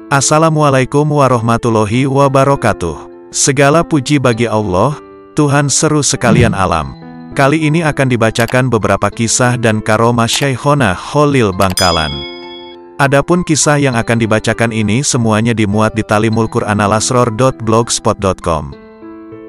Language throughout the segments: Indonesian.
Assalamualaikum warahmatullahi wabarakatuh. Segala puji bagi Allah, Tuhan seru sekalian alam. Kali ini akan dibacakan beberapa kisah dan karomah Syekhona Khalil Bangkalan. Adapun kisah yang akan dibacakan ini semuanya dimuat di talimulquranal-asror.blogspot.com.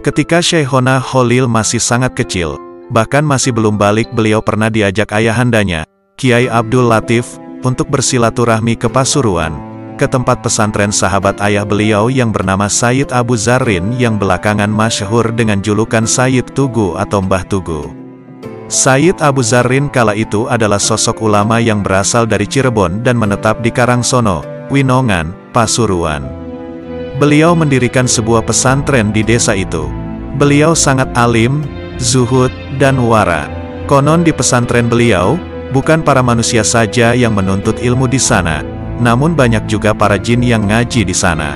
Ketika Syekhona Khalil masih sangat kecil, bahkan masih belum balik, beliau pernah diajak ayahandanya, Kiai Abdul Latif, untuk bersilaturahmi ke Pasuruan, ke tempat pesantren sahabat ayah beliau yang bernama Sayyid Abu Zarrin yang belakangan masyhur dengan julukan Sayyid Tugu atau Mbah Tugu. Sayyid Abu Zarrin kala itu adalah sosok ulama yang berasal dari Cirebon dan menetap di Karangsono, Winongan, Pasuruan. Beliau mendirikan sebuah pesantren di desa itu. Beliau sangat alim, zuhud, dan wara. Konon di pesantren beliau, bukan para manusia saja yang menuntut ilmu di sana, namun banyak juga para jin yang ngaji di sana.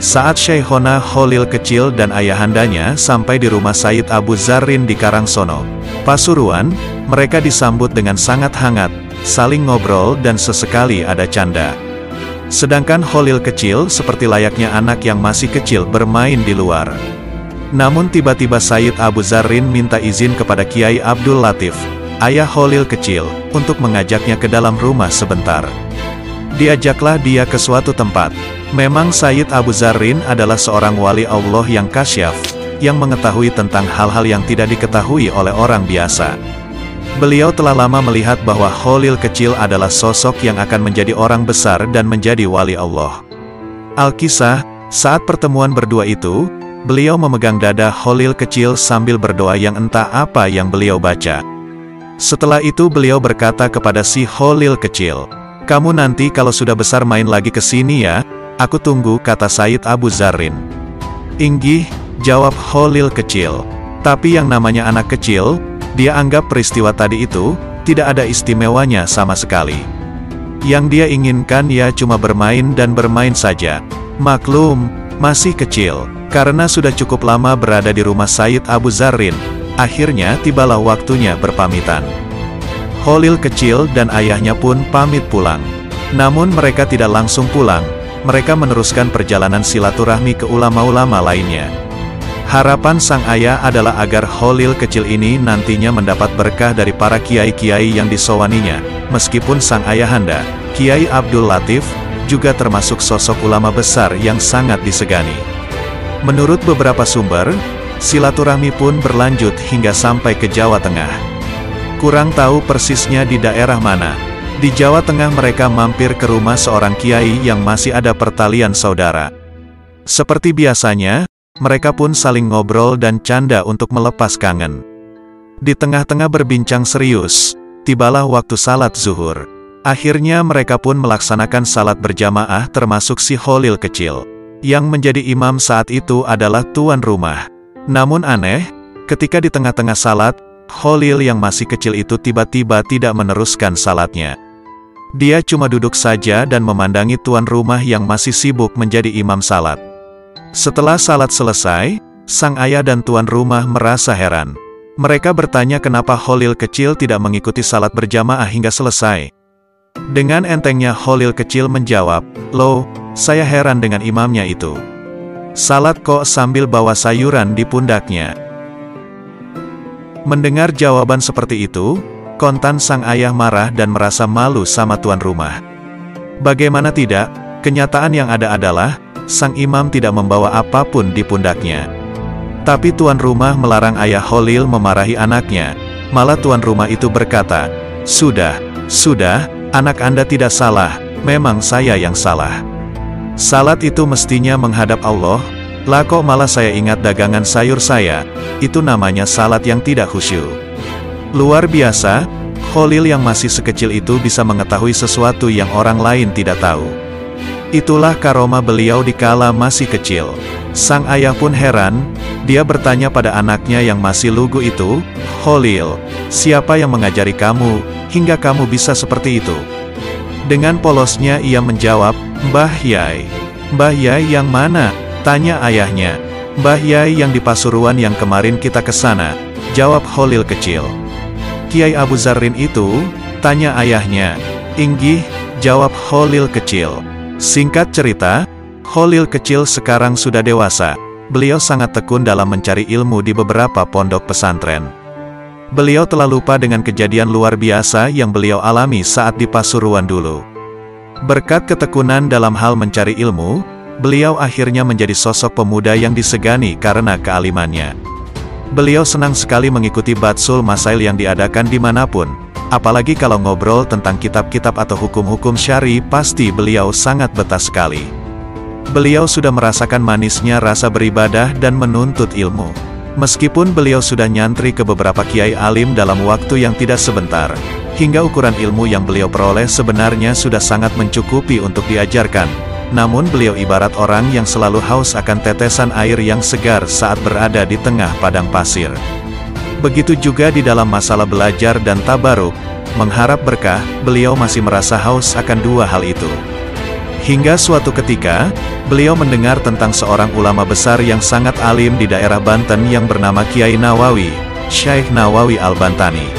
Saat Syekhona Khalil kecil dan ayahandanya sampai di rumah Sayyid Abu Zarrin di Karangsono, Pasuruan, mereka disambut dengan sangat hangat, saling ngobrol dan sesekali ada canda. Sedangkan Khalil kecil seperti layaknya anak yang masih kecil bermain di luar. Namun tiba-tiba Sayyid Abu Zarrin minta izin kepada Kiai Abdul Latif, ayah Khalil kecil, untuk mengajaknya ke dalam rumah sebentar. Diajaklah dia ke suatu tempat. Memang Sayyid Abu Zarrin adalah seorang wali Allah yang kasyaf, yang mengetahui tentang hal-hal yang tidak diketahui oleh orang biasa. Beliau telah lama melihat bahwa Khalil kecil adalah sosok yang akan menjadi orang besar dan menjadi wali Allah. Al-Kisah, saat pertemuan berdua itu, beliau memegang dada Khalil kecil sambil berdoa yang entah apa yang beliau baca. Setelah itu beliau berkata kepada si Khalil kecil, "Kamu nanti kalau sudah besar main lagi ke sini ya, aku tunggu," kata Sayyid Abu Zarrin. "Inggih," jawab Khalil kecil. Tapi yang namanya anak kecil, dia anggap peristiwa tadi itu tidak ada istimewanya sama sekali. Yang dia inginkan ya cuma bermain dan bermain saja. Maklum, masih kecil. Karena sudah cukup lama berada di rumah Sayyid Abu Zarrin, akhirnya tibalah waktunya berpamitan. Khalil kecil dan ayahnya pun pamit pulang. Namun mereka tidak langsung pulang, mereka meneruskan perjalanan silaturahmi ke ulama-ulama lainnya. Harapan sang ayah adalah agar Khalil kecil ini nantinya mendapat berkah dari para kiai-kiai yang disowaninya, meskipun sang ayahanda, Kiai Abdul Latif, juga termasuk sosok ulama besar yang sangat disegani. Menurut beberapa sumber, silaturahmi pun berlanjut hingga sampai ke Jawa Tengah. Kurang tahu persisnya di daerah mana. Di Jawa Tengah mereka mampir ke rumah seorang kiai yang masih ada pertalian saudara. Seperti biasanya, mereka pun saling ngobrol dan canda untuk melepas kangen. Di tengah-tengah berbincang serius, tibalah waktu salat zuhur. Akhirnya mereka pun melaksanakan salat berjamaah termasuk si Khalil kecil. Yang menjadi imam saat itu adalah tuan rumah. Namun aneh, ketika di tengah-tengah salat, Khalil yang masih kecil itu tiba-tiba tidak meneruskan salatnya. Dia cuma duduk saja dan memandangi tuan rumah yang masih sibuk menjadi imam salat. Setelah salat selesai, sang ayah dan tuan rumah merasa heran. Mereka bertanya kenapa Khalil kecil tidak mengikuti salat berjamaah hingga selesai. Dengan entengnya Khalil kecil menjawab, "Loh, saya heran dengan imamnya itu. Salat kok sambil bawa sayuran di pundaknya." Mendengar jawaban seperti itu, kontan sang ayah marah dan merasa malu sama tuan rumah. Bagaimana tidak, kenyataan yang ada adalah, sang imam tidak membawa apapun di pundaknya. Tapi tuan rumah melarang ayah Khalil memarahi anaknya, malah tuan rumah itu berkata, sudah, anak Anda tidak salah, memang saya yang salah. Salat itu mestinya menghadap Allah, lah kok malah saya ingat dagangan sayur saya, itu namanya salat yang tidak khusyuk. Luar biasa, Khalil yang masih sekecil itu bisa mengetahui sesuatu yang orang lain tidak tahu. Itulah karomah beliau dikala masih kecil. Sang ayah pun heran, dia bertanya pada anaknya yang masih lugu itu, "Khalil, siapa yang mengajari kamu, hingga kamu bisa seperti itu?" Dengan polosnya ia menjawab, "Mbah Yai." "Mbah Yai yang mana?" tanya ayahnya. "Mbah Yai yang di Pasuruan yang kemarin kita kesana," jawab Khalil kecil. "Kiai Abu Zarrin itu?" tanya ayahnya. "Inggih," jawab Khalil kecil. Singkat cerita, Khalil kecil sekarang sudah dewasa. Beliau sangat tekun dalam mencari ilmu di beberapa pondok pesantren. Beliau telah lupa dengan kejadian luar biasa yang beliau alami saat di Pasuruan dulu. Berkat ketekunan dalam hal mencari ilmu, beliau akhirnya menjadi sosok pemuda yang disegani karena kealimannya. Beliau senang sekali mengikuti batsul masail yang diadakan dimanapun. Apalagi kalau ngobrol tentang kitab-kitab atau hukum-hukum syari, pasti beliau sangat betah sekali. Beliau sudah merasakan manisnya rasa beribadah dan menuntut ilmu. Meskipun beliau sudah nyantri ke beberapa kiai alim dalam waktu yang tidak sebentar, hingga ukuran ilmu yang beliau peroleh sebenarnya sudah sangat mencukupi untuk diajarkan. Namun beliau ibarat orang yang selalu haus akan tetesan air yang segar saat berada di tengah padang pasir. Begitu juga di dalam masalah belajar dan tabaruk, mengharap berkah, beliau masih merasa haus akan dua hal itu. Hingga suatu ketika, beliau mendengar tentang seorang ulama besar yang sangat alim di daerah Banten yang bernama Kiai Nawawi, Syekh Nawawi Al-Bantani.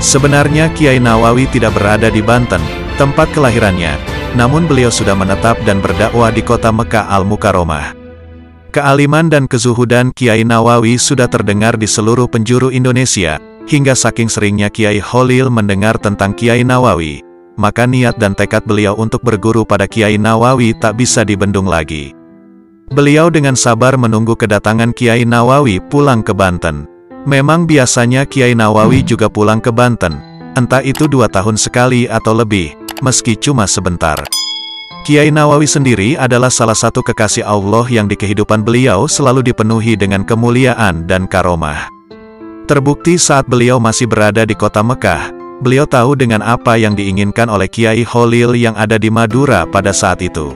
Sebenarnya Kiai Nawawi tidak berada di Banten, tempat kelahirannya, namun beliau sudah menetap dan berdakwah di kota Mekah Al-Mukarramah. Kealiman dan kezuhudan Kiai Nawawi sudah terdengar di seluruh penjuru Indonesia, hingga saking seringnya Kiai Khalil mendengar tentang Kiai Nawawi, maka niat dan tekad beliau untuk berguru pada Kiai Nawawi tak bisa dibendung lagi. Beliau dengan sabar menunggu kedatangan Kiai Nawawi pulang ke Banten. Memang biasanya Kiai Nawawi juga pulang ke Banten, entah itu 2 tahun sekali atau lebih, meski cuma sebentar. Kiai Nawawi sendiri adalah salah satu kekasih Allah yang di kehidupan beliau selalu dipenuhi dengan kemuliaan dan karomah. Terbukti saat beliau masih berada di kota Mekah, beliau tahu dengan apa yang diinginkan oleh Kiai Khalil yang ada di Madura pada saat itu.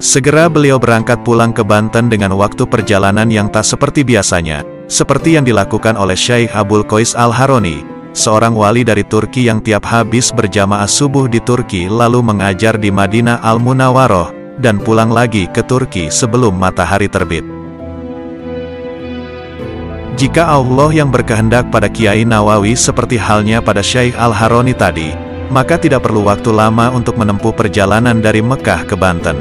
Segera beliau berangkat pulang ke Banten dengan waktu perjalanan yang tak seperti biasanya, seperti yang dilakukan oleh Syekh Abul Qais Al-Haroni, seorang wali dari Turki yang tiap habis berjamaah subuh di Turki lalu mengajar di Madinah Al-Munawwaroh, dan pulang lagi ke Turki sebelum matahari terbit. Jika Allah yang berkehendak pada Kiai Nawawi seperti halnya pada Syekh Al-Haroni tadi, maka tidak perlu waktu lama untuk menempuh perjalanan dari Mekah ke Banten.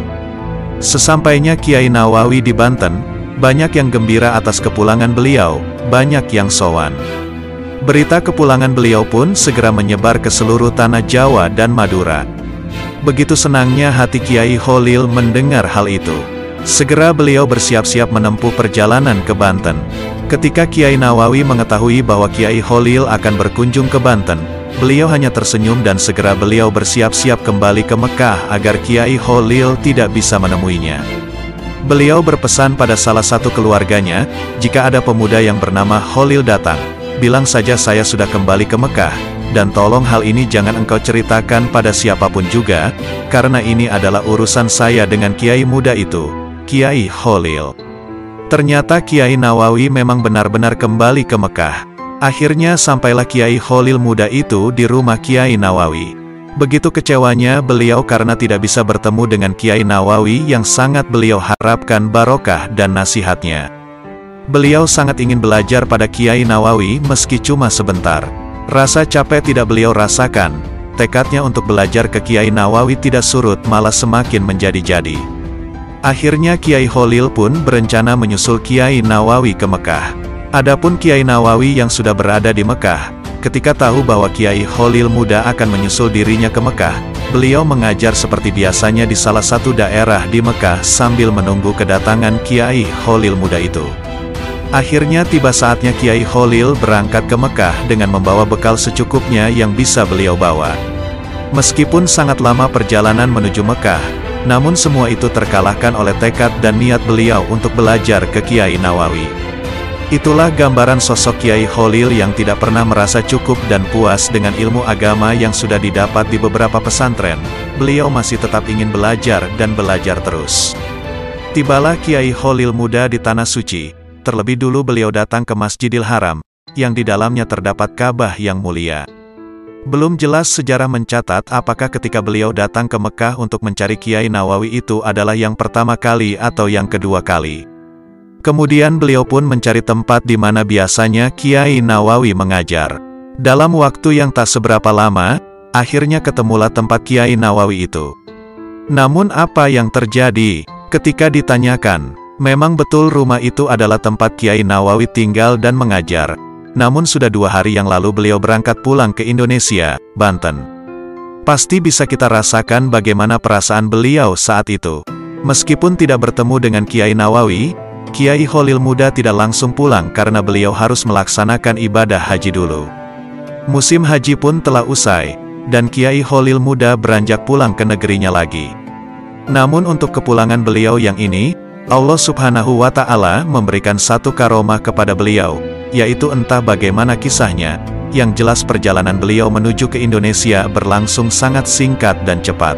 Sesampainya Kiai Nawawi di Banten, banyak yang gembira atas kepulangan beliau, banyak yang sowan. Berita kepulangan beliau pun segera menyebar ke seluruh tanah Jawa dan Madura. Begitu senangnya hati Kiai Khalil mendengar hal itu. Segera beliau bersiap-siap menempuh perjalanan ke Banten. Ketika Kiai Nawawi mengetahui bahwa Kiai Khalil akan berkunjung ke Banten, beliau hanya tersenyum dan segera beliau bersiap-siap kembali ke Mekah agar Kiai Khalil tidak bisa menemuinya. Beliau berpesan pada salah satu keluarganya, jika ada pemuda yang bernama Khalil datang, bilang saja saya sudah kembali ke Mekah, dan tolong hal ini jangan engkau ceritakan pada siapapun juga, karena ini adalah urusan saya dengan Kiai muda itu, Kiai Khalil. Ternyata Kiai Nawawi memang benar-benar kembali ke Mekah. Akhirnya sampailah Kiai Khalil muda itu di rumah Kiai Nawawi. Begitu kecewanya beliau karena tidak bisa bertemu dengan Kiai Nawawi yang sangat beliau harapkan barokah dan nasihatnya. Beliau sangat ingin belajar pada Kiai Nawawi meski cuma sebentar. Rasa capek tidak beliau rasakan, tekadnya untuk belajar ke Kiai Nawawi tidak surut malah semakin menjadi-jadi. Akhirnya Kiai Khalil pun berencana menyusul Kiai Nawawi ke Mekah. Adapun Kiai Nawawi yang sudah berada di Mekah, ketika tahu bahwa Kiai Khalil muda akan menyusul dirinya ke Mekah, beliau mengajar seperti biasanya di salah satu daerah di Mekah sambil menunggu kedatangan Kiai Khalil muda itu. Akhirnya tiba saatnya Kiai Khalil berangkat ke Mekah dengan membawa bekal secukupnya yang bisa beliau bawa. Meskipun sangat lama perjalanan menuju Mekah, namun semua itu terkalahkan oleh tekad dan niat beliau untuk belajar ke Kiai Nawawi. Itulah gambaran sosok Kiai Kholil yang tidak pernah merasa cukup dan puas dengan ilmu agama yang sudah didapat di beberapa pesantren. Beliau masih tetap ingin belajar dan belajar terus. Tibalah Kiai Kholil muda di Tanah Suci. Terlebih dulu beliau datang ke Masjidil Haram, yang di dalamnya terdapat Ka'bah yang mulia. Belum jelas sejarah mencatat apakah ketika beliau datang ke Mekah untuk mencari Kiai Nawawi itu adalah yang pertama kali atau yang kedua kali. Kemudian beliau pun mencari tempat di mana biasanya Kiai Nawawi mengajar. Dalam waktu yang tak seberapa lama, akhirnya ketemulah tempat Kiai Nawawi itu. Namun apa yang terjadi? Ketika ditanyakan, memang betul rumah itu adalah tempat Kiai Nawawi tinggal dan mengajar. Namun sudah 2 hari yang lalu beliau berangkat pulang ke Indonesia, Banten. Pasti bisa kita rasakan bagaimana perasaan beliau saat itu. Meskipun tidak bertemu dengan Kiai Nawawi, Kiai Kholil muda tidak langsung pulang karena beliau harus melaksanakan ibadah haji dulu. Musim haji pun telah usai, dan Kiai Kholil muda beranjak pulang ke negerinya lagi. Namun untuk kepulangan beliau yang ini, Allah Subhanahu wa Ta'ala memberikan satu karomah kepada beliau, yaitu entah bagaimana kisahnya, yang jelas perjalanan beliau menuju ke Indonesia berlangsung sangat singkat dan cepat.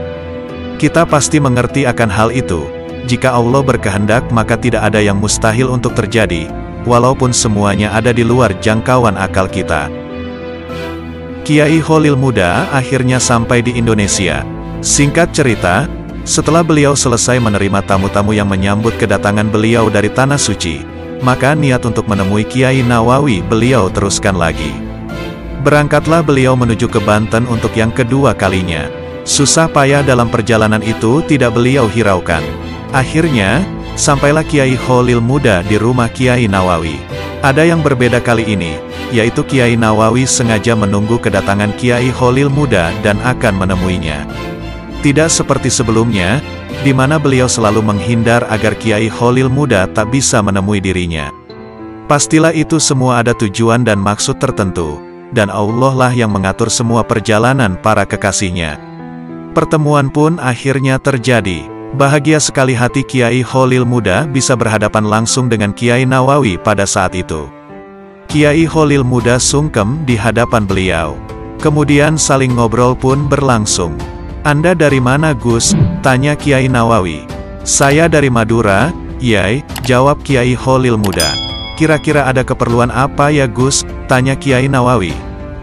Kita pasti mengerti akan hal itu. Jika Allah berkehendak maka tidak ada yang mustahil untuk terjadi, walaupun semuanya ada di luar jangkauan akal kita. Kiai Kholil muda akhirnya sampai di Indonesia. Singkat cerita, setelah beliau selesai menerima tamu-tamu yang menyambut kedatangan beliau dari Tanah Suci, maka niat untuk menemui Kiai Nawawi beliau teruskan lagi. Berangkatlah beliau menuju ke Banten untuk yang kedua kalinya. Susah payah dalam perjalanan itu tidak beliau hiraukan. Akhirnya, sampailah Kiai Kholil muda di rumah Kiai Nawawi. Ada yang berbeda kali ini, yaitu Kiai Nawawi sengaja menunggu kedatangan Kiai Kholil muda dan akan menemuinya. Tidak seperti sebelumnya, di mana beliau selalu menghindar agar Kiai Kholil muda tak bisa menemui dirinya. Pastilah itu semua ada tujuan dan maksud tertentu, dan Allah lah yang mengatur semua perjalanan para kekasihnya. Pertemuan pun akhirnya terjadi. Bahagia sekali hati Kiai Kholil muda bisa berhadapan langsung dengan Kiai Nawawi pada saat itu. Kiai Kholil muda sungkem di hadapan beliau. Kemudian saling ngobrol pun berlangsung. "Anda dari mana, Gus?" tanya Kiai Nawawi. "Saya dari Madura, Yai," jawab Kiai Kholil muda. "Kira-kira ada keperluan apa ya, Gus?" tanya Kiai Nawawi.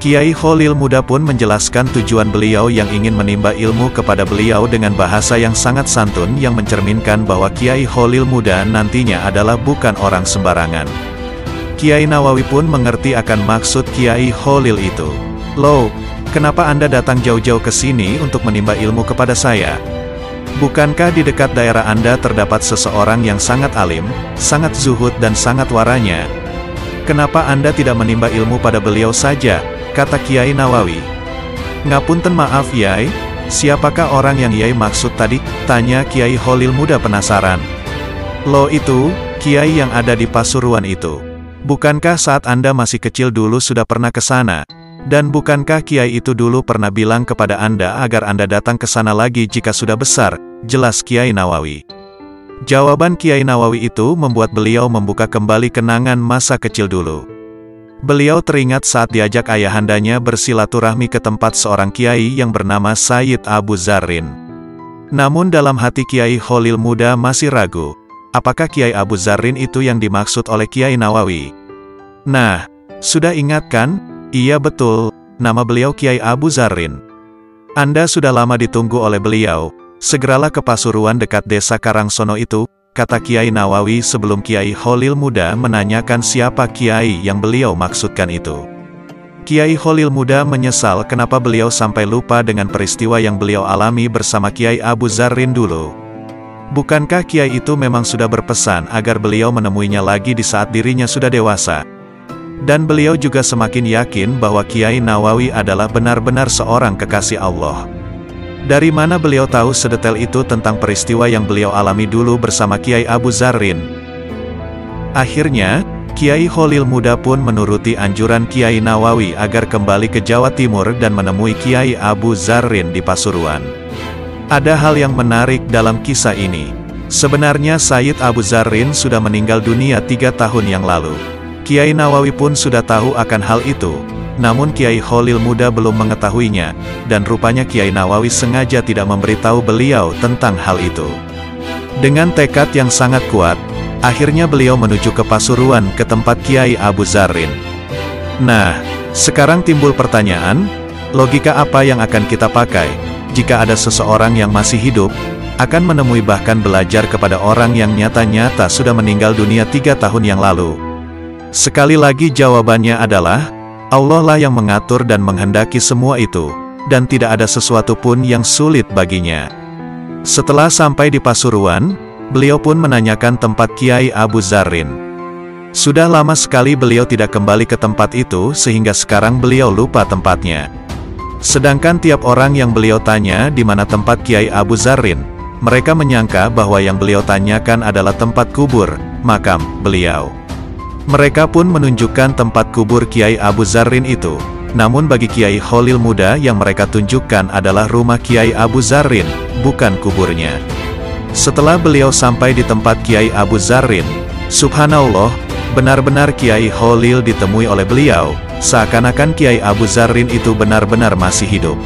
Kiai Kholil muda pun menjelaskan tujuan beliau yang ingin menimba ilmu kepada beliau dengan bahasa yang sangat santun yang mencerminkan bahwa Kiai Kholil muda nantinya adalah bukan orang sembarangan. Kiai Nawawi pun mengerti akan maksud Kiai Kholil itu. "Loh, kenapa Anda datang jauh-jauh ke sini untuk menimba ilmu kepada saya? Bukankah di dekat daerah Anda terdapat seseorang yang sangat alim, sangat zuhud dan sangat waranya? Kenapa Anda tidak menimba ilmu pada beliau saja?" kata Kiai Nawawi. "Ngapunten maaf Yai, siapakah orang yang Yai maksud tadi?" tanya Kiai Kholil muda penasaran. "Loh itu, Kiai yang ada di Pasuruan itu. Bukankah saat Anda masih kecil dulu sudah pernah ke sana? Dan bukankah Kiai itu dulu pernah bilang kepada Anda agar Anda datang ke sana lagi jika sudah besar?" jelas Kiai Nawawi. Jawaban Kiai Nawawi itu membuat beliau membuka kembali kenangan masa kecil dulu. Beliau teringat saat diajak ayahandanya bersilaturahmi ke tempat seorang kiai yang bernama Sayyid Abu Zarrin. Namun dalam hati Kiai Kholil muda masih ragu, apakah Kiai Abu Zarrin itu yang dimaksud oleh Kiai Nawawi? Nah, sudah ingat kan? Iya betul, nama beliau Kiai Abu Zarrin. Anda sudah lama ditunggu oleh beliau, segeralah ke Pasuruan dekat desa Karangsono itu, kata Kiai Nawawi sebelum Kiai Kholil muda menanyakan siapa Kiai yang beliau maksudkan itu. Kiai Kholil muda menyesal kenapa beliau sampai lupa dengan peristiwa yang beliau alami bersama Kiai Abu Zarrin dulu. Bukankah Kiai itu memang sudah berpesan agar beliau menemuinya lagi di saat dirinya sudah dewasa? Dan beliau juga semakin yakin bahwa Kiai Nawawi adalah benar-benar seorang kekasih Allah. Dari mana beliau tahu sedetail itu tentang peristiwa yang beliau alami dulu bersama Kiai Abu Zarrin? Akhirnya, Kiai Kholil muda pun menuruti anjuran Kiai Nawawi agar kembali ke Jawa Timur dan menemui Kiai Abu Zarrin di Pasuruan. Ada hal yang menarik dalam kisah ini. Sebenarnya Sayyid Abu Zarrin sudah meninggal dunia 3 tahun yang lalu. Kiai Nawawi pun sudah tahu akan hal itu, namun Kiai Khalil muda belum mengetahuinya, dan rupanya Kiai Nawawi sengaja tidak memberitahu beliau tentang hal itu. Dengan tekad yang sangat kuat, akhirnya beliau menuju ke Pasuruan ke tempat Kiai Abu Zarrin. Nah, sekarang timbul pertanyaan, logika apa yang akan kita pakai, jika ada seseorang yang masih hidup, akan menemui bahkan belajar kepada orang yang nyata-nyata sudah meninggal dunia 3 tahun yang lalu? Sekali lagi jawabannya adalah, Allah lah yang mengatur dan menghendaki semua itu, dan tidak ada sesuatu pun yang sulit baginya. Setelah sampai di Pasuruan, beliau pun menanyakan tempat Kiai Abu Zarrin. Sudah lama sekali beliau tidak kembali ke tempat itu sehingga sekarang beliau lupa tempatnya. Sedangkan tiap orang yang beliau tanya di mana tempat Kiai Abu Zarrin, mereka menyangka bahwa yang beliau tanyakan adalah tempat kubur, makam, beliau. Mereka pun menunjukkan tempat kubur Kiai Abu Zarrin itu, namun bagi Kiai Khalil muda yang mereka tunjukkan adalah rumah Kiai Abu Zarrin, bukan kuburnya. Setelah beliau sampai di tempat Kiai Abu Zarrin, subhanallah, benar-benar Kiai Khalil ditemui oleh beliau, seakan-akan Kiai Abu Zarrin itu benar-benar masih hidup.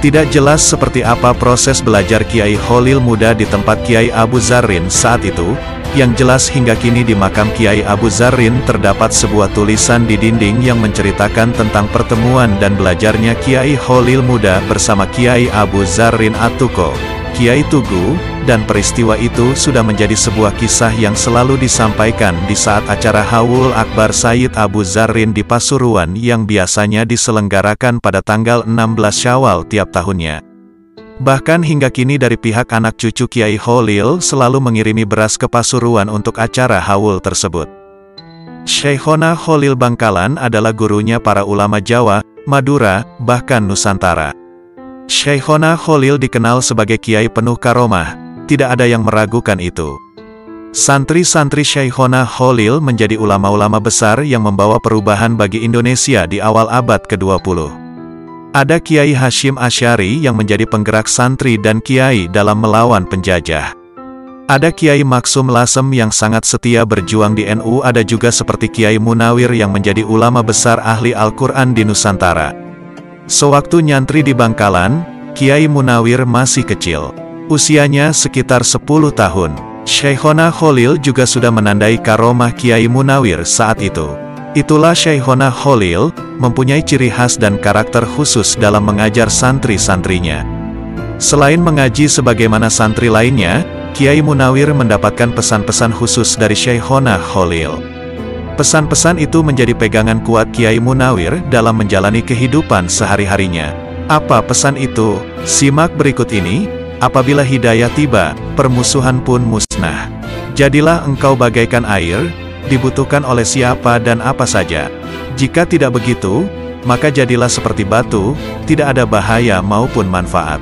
Tidak jelas seperti apa proses belajar Kiai Khalil muda di tempat Kiai Abu Zarrin saat itu. Yang jelas hingga kini di makam Kiai Abu Zarrin terdapat sebuah tulisan di dinding yang menceritakan tentang pertemuan dan belajarnya Kiai Khalil muda bersama Kiai Abu Zarrin At-Tuko, Kiai Tugu, dan peristiwa itu sudah menjadi sebuah kisah yang selalu disampaikan di saat acara Haul Akbar Sayyid Abu Zarrin di Pasuruan yang biasanya diselenggarakan pada tanggal 16 Syawal tiap tahunnya. Bahkan hingga kini dari pihak anak cucu Kiai Khalil selalu mengirimi beras ke Pasuruan untuk acara haul tersebut. Syekhona Khalil Bangkalan adalah gurunya para ulama Jawa, Madura, bahkan Nusantara. Syekhona Khalil dikenal sebagai kiai penuh karomah, tidak ada yang meragukan itu. Santri-santri Syekhona Khalil menjadi ulama-ulama besar yang membawa perubahan bagi Indonesia di awal abad ke-20. Ada Kiai Hashim Asy'ari yang menjadi penggerak santri dan kiai dalam melawan penjajah. Ada Kiai Maksum Lasem yang sangat setia berjuang di NU, ada juga seperti Kiai Munawir yang menjadi ulama besar ahli Al-Quran di Nusantara. Sewaktu nyantri di Bangkalan, Kiai Munawir masih kecil. Usianya sekitar 10 tahun. Syekhona Khalil juga sudah menandai karomah Kiai Munawir saat itu. Itulah Syekhona Khalil, mempunyai ciri khas dan karakter khusus dalam mengajar santri-santrinya. Selain mengaji sebagaimana santri lainnya, Kiai Munawir mendapatkan pesan-pesan khusus dari Syekhona Khalil. Pesan-pesan itu menjadi pegangan kuat Kiai Munawir dalam menjalani kehidupan sehari-harinya. Apa pesan itu? Simak berikut ini. Apabila hidayah tiba, permusuhan pun musnah. Jadilah engkau bagaikan air, dibutuhkan oleh siapa dan apa saja. Jika tidak begitu, maka jadilah seperti batu, tidak ada bahaya maupun manfaat.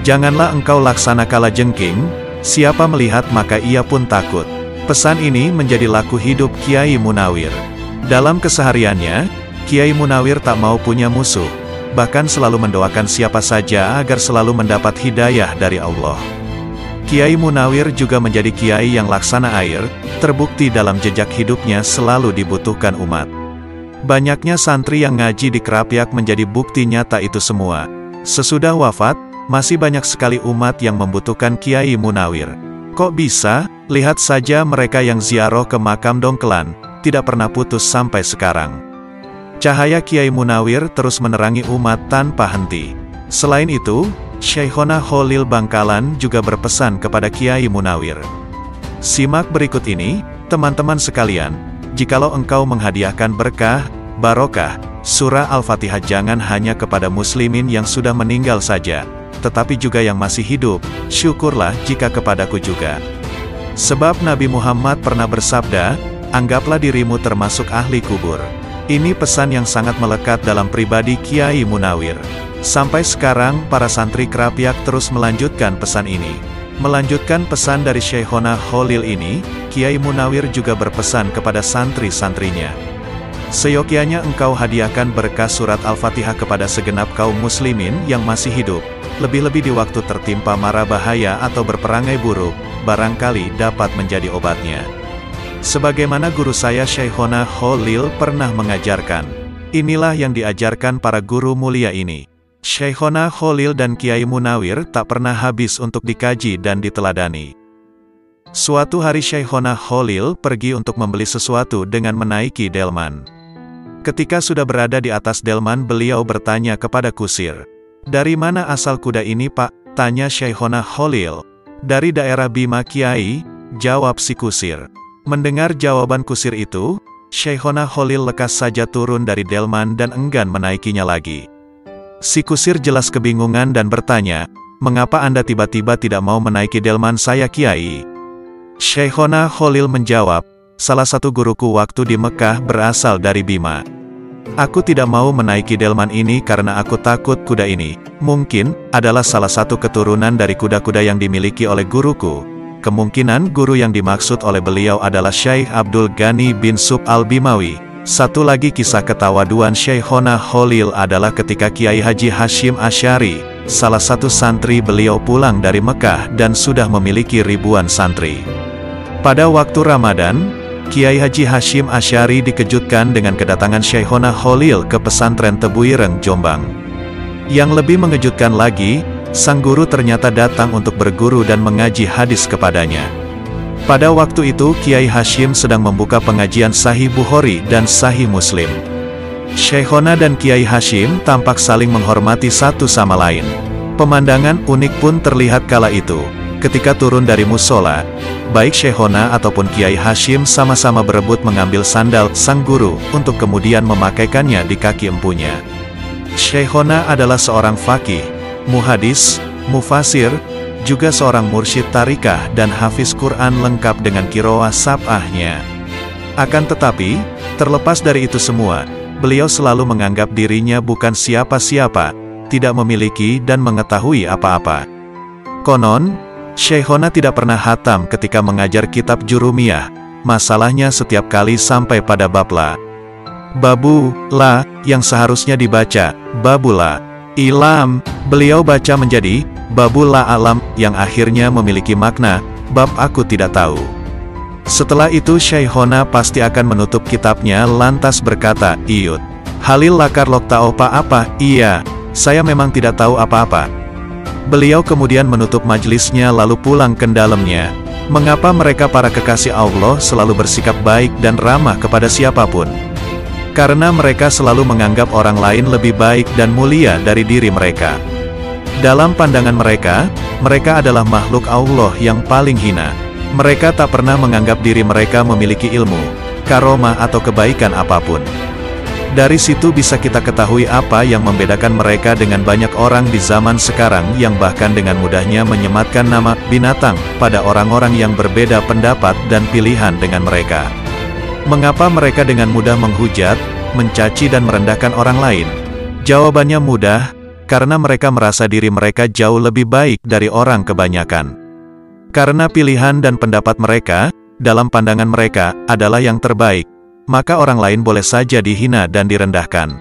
Janganlah engkau laksana kalajengking, siapa melihat maka ia pun takut. Pesan ini menjadi laku hidup Kiai Munawir. Dalam kesehariannya, Kiai Munawir tak mau punya musuh, bahkan selalu mendoakan siapa saja agar selalu mendapat hidayah dari Allah. Kiai Munawir juga menjadi kiai yang laksana air, terbukti dalam jejak hidupnya selalu dibutuhkan umat. Banyaknya santri yang ngaji di Krapyak menjadi bukti nyata itu semua. Sesudah wafat, masih banyak sekali umat yang membutuhkan Kiai Munawir. Kok bisa? Lihat saja mereka yang ziarah ke makam Dongkelan, tidak pernah putus sampai sekarang. Cahaya Kiai Munawir terus menerangi umat tanpa henti. Selain itu, Syekhona Khalil Bangkalan juga berpesan kepada Kiai Munawir. Simak berikut ini, teman-teman sekalian, jikalau engkau menghadiahkan berkah, barokah, surah Al-Fatihah jangan hanya kepada muslimin yang sudah meninggal saja, tetapi juga yang masih hidup, syukurlah jika kepadaku juga. Sebab Nabi Muhammad pernah bersabda, anggaplah dirimu termasuk ahli kubur. Ini pesan yang sangat melekat dalam pribadi Kiai Munawir. Sampai sekarang, para santri Krapyak terus melanjutkan pesan ini. Melanjutkan pesan dari Syekhona Khalil ini, Kiai Munawir juga berpesan kepada santri-santrinya. Seyogyanya engkau hadiahkan berkah surat Al-Fatihah kepada segenap kaum muslimin yang masih hidup, lebih-lebih di waktu tertimpa mara bahaya atau berperangai buruk, barangkali dapat menjadi obatnya. Sebagaimana guru saya Syekhona Khalil pernah mengajarkan. Inilah yang diajarkan para guru mulia ini. Syekhona Khalil dan Kiai Munawir tak pernah habis untuk dikaji dan diteladani. Suatu hari Syekhona Khalil pergi untuk membeli sesuatu dengan menaiki delman. Ketika sudah berada di atas delman, beliau bertanya kepada kusir. "Dari mana asal kuda ini, Pak?" tanya Syekhona Khalil. "Dari daerah Bima, Kiai," jawab si kusir. Mendengar jawaban kusir itu, Syekhona Khalil lekas saja turun dari delman dan enggan menaikinya lagi. Si kusir jelas kebingungan dan bertanya, "Mengapa Anda tiba-tiba tidak mau menaiki delman saya, Kiai?" Syekhona Khalil menjawab, "Salah satu guruku waktu di Mekah berasal dari Bima. Aku tidak mau menaiki delman ini karena aku takut kuda ini mungkin adalah salah satu keturunan dari kuda-kuda yang dimiliki oleh guruku." Kemungkinan guru yang dimaksud oleh beliau adalah Syekh Abdul Ghani bin Sub al-Bimawi. Satu lagi kisah ketawaduan Syekhona Khalil adalah ketika Kiai Haji Hashim Asy'ari, salah satu santri beliau, pulang dari Mekah dan sudah memiliki ribuan santri. Pada waktu Ramadan, Kiai Haji Hashim Asy'ari dikejutkan dengan kedatangan Syekhona Khalil ke pesantren Tebuireng, Jombang. Yang lebih mengejutkan lagi, sang guru ternyata datang untuk berguru dan mengaji hadis kepadanya. Pada waktu itu Kiai Hashim sedang membuka pengajian Sahih Bukhari dan Sahih Muslim. Syekhona dan Kiai Hashim tampak saling menghormati satu sama lain. Pemandangan unik pun terlihat kala itu. Ketika turun dari musola, baik Syekhona ataupun Kiai Hashim sama-sama berebut mengambil sandal sang guru untuk kemudian memakaikannya di kaki empunya. Syekhona adalah seorang faqih, muhadis, mufasir, juga seorang mursyid tarikah dan hafiz Quran lengkap dengan qiraah sab'ahnya. Akan tetapi, terlepas dari itu semua, beliau selalu menganggap dirinya bukan siapa-siapa, tidak memiliki dan mengetahui apa-apa. Konon, Syekhona tidak pernah hatam ketika mengajar kitab Jurumiyah. Masalahnya setiap kali sampai pada bab la, babu, la, yang seharusnya dibaca, babula, ilam, beliau baca menjadi, babula alam, yang akhirnya memiliki makna, bab aku tidak tahu. Setelah itu Syekhona pasti akan menutup kitabnya lantas berkata, "Iyut, Halil lakar lok tau apa-apa?" "Iya, saya memang tidak tahu apa-apa." Beliau kemudian menutup majelisnya lalu pulang ke dalamnya. Mengapa mereka para kekasih Allah selalu bersikap baik dan ramah kepada siapapun? Karena mereka selalu menganggap orang lain lebih baik dan mulia dari diri mereka. Dalam pandangan mereka, mereka adalah makhluk Allah yang paling hina. Mereka tak pernah menganggap diri mereka memiliki ilmu, karomah atau kebaikan apapun. Dari situ bisa kita ketahui apa yang membedakan mereka dengan banyak orang di zaman sekarang yang bahkan dengan mudahnya menyematkan nama binatang pada orang-orang yang berbeda pendapat dan pilihan dengan mereka. Mengapa mereka dengan mudah menghujat, mencaci dan merendahkan orang lain? Jawabannya mudah, karena mereka merasa diri mereka jauh lebih baik dari orang kebanyakan. Karena pilihan dan pendapat mereka, dalam pandangan mereka, adalah yang terbaik, maka orang lain boleh saja dihina dan direndahkan.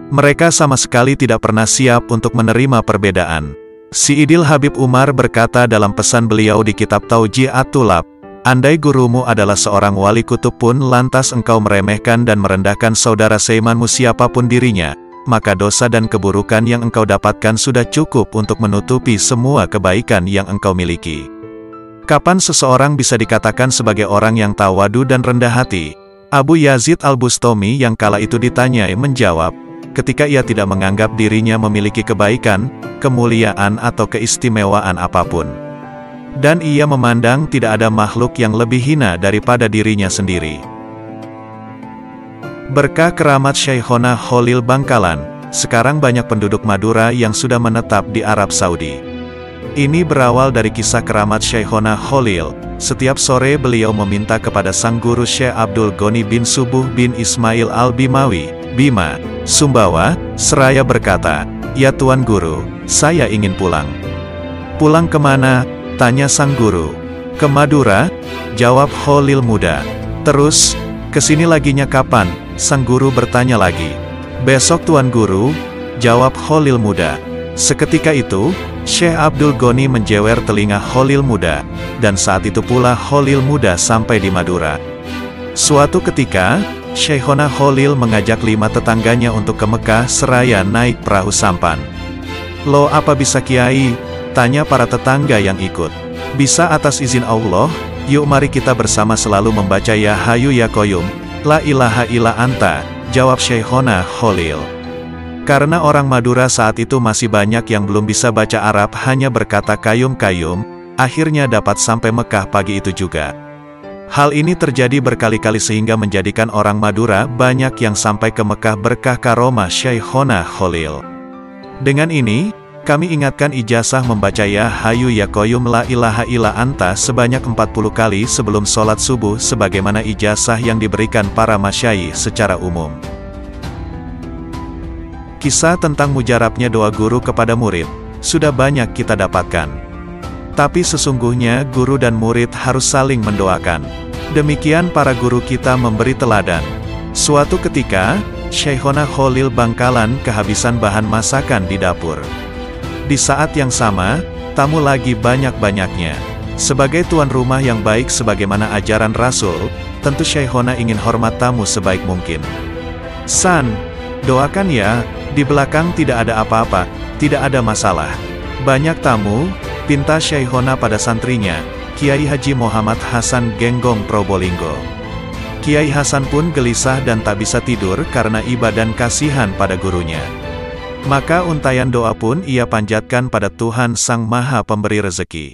Mereka sama sekali tidak pernah siap untuk menerima perbedaan. Si Idil Habib Umar berkata dalam pesan beliau di kitab Tauji'at-Tulab, "Andai gurumu adalah seorang wali kutub pun lantas engkau meremehkan dan merendahkan saudara seimanmu siapapun dirinya, maka dosa dan keburukan yang engkau dapatkan sudah cukup untuk menutupi semua kebaikan yang engkau miliki." Kapan seseorang bisa dikatakan sebagai orang yang tawadu dan rendah hati? Abu Yazid al-Bustami yang kala itu ditanyai menjawab, ketika ia tidak menganggap dirinya memiliki kebaikan, kemuliaan atau keistimewaan apapun. Dan ia memandang tidak ada makhluk yang lebih hina daripada dirinya sendiri. Berkah keramat Syekhona Khalil Bangkalan, sekarang banyak penduduk Madura yang sudah menetap di Arab Saudi. Ini berawal dari kisah keramat Syekhona Khalil. Setiap sore beliau meminta kepada sang guru Syekh Abdul Ghani bin Subuh bin Ismail al-Bimawi, Bima, Sumbawa, seraya berkata, "Ya Tuan Guru, saya ingin pulang." "Pulang kemana?" tanya sang guru. "Ke Madura," jawab Khalil muda. "Terus, kesini laginya kapan?" sang guru bertanya lagi. "Besok Tuan Guru," jawab Khalil muda. Seketika itu, Syekh Abdul Ghani menjewer telinga Khalil muda, dan saat itu pula Khalil muda sampai di Madura. Suatu ketika, Syekhona Khalil mengajak 5 tetangganya untuk ke Mekah seraya naik perahu sampan. "Loh, apa bisa Kiai?" tanya para tetangga yang ikut. "Bisa atas izin Allah, yuk mari kita bersama selalu membaca Ya Hayyu Ya Qayyum, La ilaha illa anta," jawab Syekhona Khalil. Karena orang Madura saat itu masih banyak yang belum bisa baca Arab hanya berkata kayum-kayum, akhirnya dapat sampai Mekah pagi itu juga. Hal ini terjadi berkali-kali sehingga menjadikan orang Madura banyak yang sampai ke Mekah berkah karomah Syekhona Khalil. Dengan ini, kami ingatkan ijazah membaca Ya Hayyu Ya Qayyum La ilaha illa anta sebanyak 40 kali sebelum sholat subuh sebagaimana ijazah yang diberikan para masyayikh secara umum. Kisah tentang mujarabnya doa guru kepada murid, sudah banyak kita dapatkan. Tapi sesungguhnya guru dan murid harus saling mendoakan. Demikian para guru kita memberi teladan. Suatu ketika, Syekhona Khalil Bangkalan kehabisan bahan masakan di dapur. Di saat yang sama, tamu lagi banyak-banyaknya. Sebagai tuan rumah yang baik sebagaimana ajaran Rasul, tentu Syekhona ingin hormat tamu sebaik mungkin. "San, doakan ya, di belakang tidak ada apa-apa, tidak ada masalah. Banyak tamu," pinta Syekhona pada santrinya, Kiai Haji Muhammad Hasan Genggong Probolinggo. Kiai Hasan pun gelisah dan tak bisa tidur karena iba dan kasihan pada gurunya. Maka untayan doa pun ia panjatkan pada Tuhan Sang Maha Pemberi Rezeki.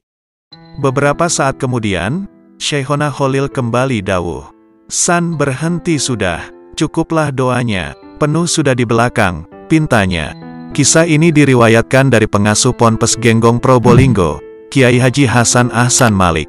Beberapa saat kemudian, Syekhona Khalil kembali dawuh, "San, berhenti sudah, cukuplah doanya, penuh sudah di belakang," pintanya. Kisah ini diriwayatkan dari pengasuh Ponpes Genggong Probolinggo, Kiai Haji Hasan Ahsan Malik.